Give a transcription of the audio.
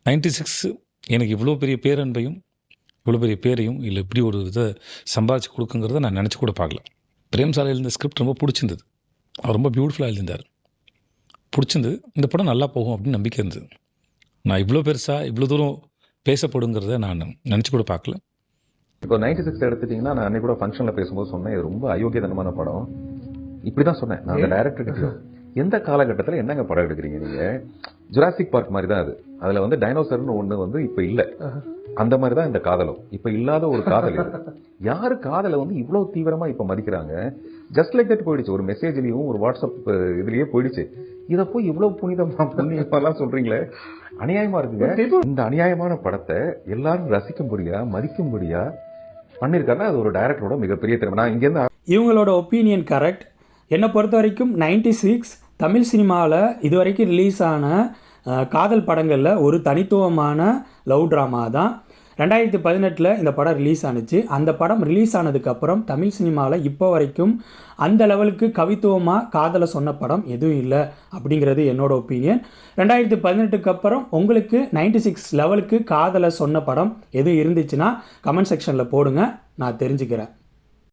96 எனக்கு இவ்வளோ பெரிய பேரன்பையும் இவ்வளோ பெரிய பேரையும் இல்லை இப்படி ஒரு இதை சம்பாதிச்சு கொடுக்குங்கிறத நான் நினச்சி கூட பார்க்கல. பிரேம் சாலை எழுந்த ஸ்கிரிப்ட் ரொம்ப பிடிச்சிருந்தது. அவர் ரொம்ப பியூட்டிஃபுல்லாக எழுதியிருந்தார். பிடிச்சிருந்து இந்த படம் நல்லா போகும் அப்படின்னு நம்பிக்கை இருந்தது. நான் இவ்வளோ பெருசாக இவ்வளோ தூரம் பேசப்படுங்கிறத நான் நினச்சி கூட பார்க்கல. இப்போ 96 எடுத்துட்டிங்கன்னா, நான் அன்னைக்கு கூட ஃபங்க்ஷனில் பேசும்போது சொன்னேன், இது ரொம்ப அயோக்கியதனமான படம். இப்படி தான் சொன்னேன் நான் அந்த டைரக்டர்கிட்ட. எந்த காலகட்டத்தில் என்னங்க படம் எடுக்கிறீங்க நீங்கள்? ஜுராசிக் பார்க் மாதிரி தான் அது. அதில் வந்து டைனோசர்னு ஒன்று இப்போ இல்லை. அந்த மாதிரி தான் இந்த காதலும். இப்போ இல்லாத ஒரு காதல் இது. யாரு காதலை வந்து இவ்வளோ தீவிரமாக இப்போ மதிக்கிறாங்க? ஜஸ்ட் லைக் தட் போயிடுச்சு. ஒரு மெசேஜ்லேயும் ஒரு வாட்ஸ்அப் இதுலேயே போயிடுச்சு. இதை போய் இவ்வளோ புண்ணியமாலாம் சொல்கிறீங்களே, அநியாயமாக இருக்குங்க. இந்த அநியாயமான படத்தை எல்லாரும் ரசிக்கும்படியா மதிக்கும்படியா பண்ணியிருக்காருன்னா அது ஒரு டைரக்டரோட மிகப்பெரிய திறமை. நான் இங்கேருந்து இவங்களோட ஒப்பீனியன் கரெக்ட். என்னை பொறுத்த வரைக்கும் 96 தமிழ் சினிமாவில் இதுவரைக்கும் ரிலீஸ் ஆன காதல் படங்களில் ஒரு தனித்துவமான லவ் ட்ராமா தான். 2018 இந்த படம் ரிலீஸ் ஆணுச்சு. அந்த படம் ரிலீஸ் ஆனதுக்கப்புறம் தமிழ் சினிமாவில் இப்போ வரைக்கும் அந்த லெவலுக்கு கவித்துவமாக காதலை சொன்ன படம் எதுவும் இல்லை அப்படிங்கிறது என்னோட ஒப்பீனியன். 2018க்கு அப்புறம் உங்களுக்கு 96 லெவலுக்கு காதலை சொன்ன படம் எதுவும் இருந்துச்சுன்னா கமெண்ட் செக்ஷனில் போடுங்க, நான் தெரிஞ்சுக்கிறேன்.